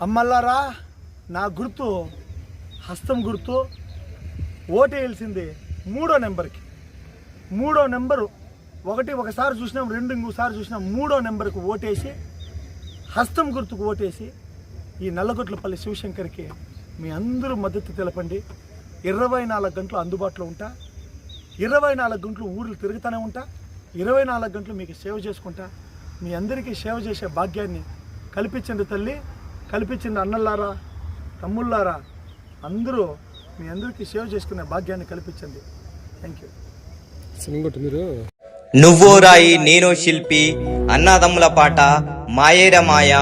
అమ్మల్లారా, నా గుర్తు హస్తం గుర్తు. ఓటేయాల్సింది 3వ నెంబర్కి. 3వ నెంబరు ఒకసారి చూసినాం, 2 ఇంకోసారి చూసినాం. 3వ నెంబర్కి ఓటేసి, హస్తం గుర్తుకు ఓటేసి ఈ నల్లగొట్లపల్లి శివశంకర్కి మీ అందరూ మద్దతు తెలపండి. 24 గంటలు అందుబాటులో ఉంటా, 24 గంటలు ఊర్లు తిరుగుతూనే ఉంటా, 24 గంటలు మీకు సేవ చేసుకుంటా. మీ అందరికీ సేవ చేసే భాగ్యాన్ని కల్పించండి తల్లి, కల్పించింది అన్నల్లారా, తమ్ముళ్ళారా, అందరూ మీ అందరికీ సేవ చేసుకునే భాగ్యాన్ని కల్పించండి. Thank you. నువ్వో రాయి నేనో శిల్పి, అన్నాదమ్ముల పాట, మాయేర మాయ,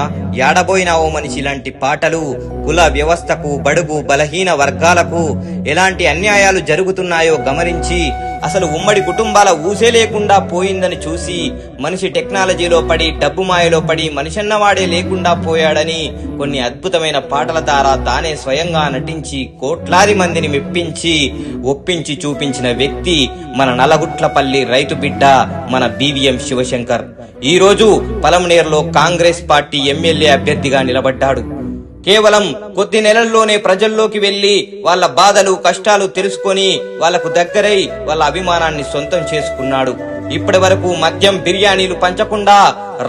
యాడబోయినావో మనిషి లాంటి పాటలు కుల వ్యవస్థకు, బడుగు బలహీన వర్గాలకు ఎలాంటి అన్యాయాలు జరుగుతున్నాయో గమనించి అసలు ఉమ్మడి కుటుంబాల ఊసే లేకుండా పోయిందని చూసి మనిషి టెక్నాలజీలో పడి, డబ్బు మాయలో పడి మనిషన్నవాడే లేకుండా పోయాడని కొన్ని అద్భుతమైన పాటల ద్వారా తానే స్వయంగా నటించి కోట్లాది మందిని మెప్పించి ఒప్పించి చూపించిన వ్యక్తి మన నల్లగుట్లపల్లి రైతు బిడ్డ, మన BVM శివశంకర్. ఈ రోజు పలమనేరులో కాంగ్రెస్ పార్టీ ఎమ్మెల్యే అభ్యర్థిగా నిలబడ్డాడు. కేవలం కొద్ది నెలల్లోనే ప్రజల్లోకి వెళ్లి వాళ్ళ బాధలు కష్టాలు తెలుసుకొని వాళ్లకు దగ్గరై వాళ్ళ అభిమానాన్ని సొంతం చేసుకున్నాడు. ఇప్పటి వరకు మద్యం బిర్యానీలు పంచకుండా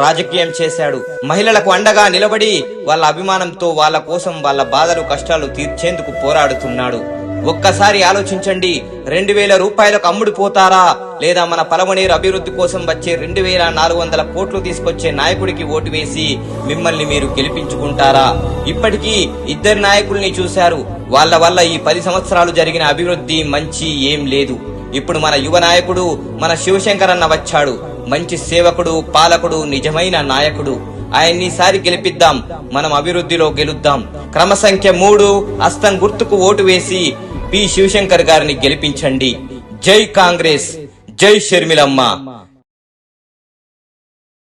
రాజకీయం చేశాడు. మహిళలకు అండగా నిలబడి వాళ్ళ అభిమానంతో వాళ్ళ కోసం వాళ్ళ బాధలు కష్టాలు తీర్చేందుకు పోరాడుతున్నాడు. ఒక్కసారి ఆలోచించండి, 2000 రూపాయలకు అమ్ముడుపోతారా, లేదా మన పలమనేరు అభివృద్ధి కోసం వచ్చే 2400 కోట్లు తీసుకొచ్చే నాయకుడికి ఓటు వేసి మిమ్మల్ని మీరు గెలిపించుకుంటారా? ఇప్పటికీ 2 నాయకుల్ని చూశారు. వాళ్ళ వల్ల ఈ 10 సంవత్సరాలు జరిగిన అభివృద్ధి మంచి ఏం లేదు. ఇప్పుడు మన యువ నాయకుడు మన శివశంకర్ అన్న వచ్చాడు. మంచి సేవకుడు, పాలకుడు, నిజమైన నాయకుడు. ఆయన్నిసారి గెలిపిద్దాం, మనం అభివృద్ధిలో గెలుద్దాం. క్రమ సంఖ్య 3 హస్తం గుర్తుకు ఓటు వేసి పి శివశంకర్ గారిని గెలిపించండి. జై కాంగ్రెస్, జై షర్మిలమ్మ.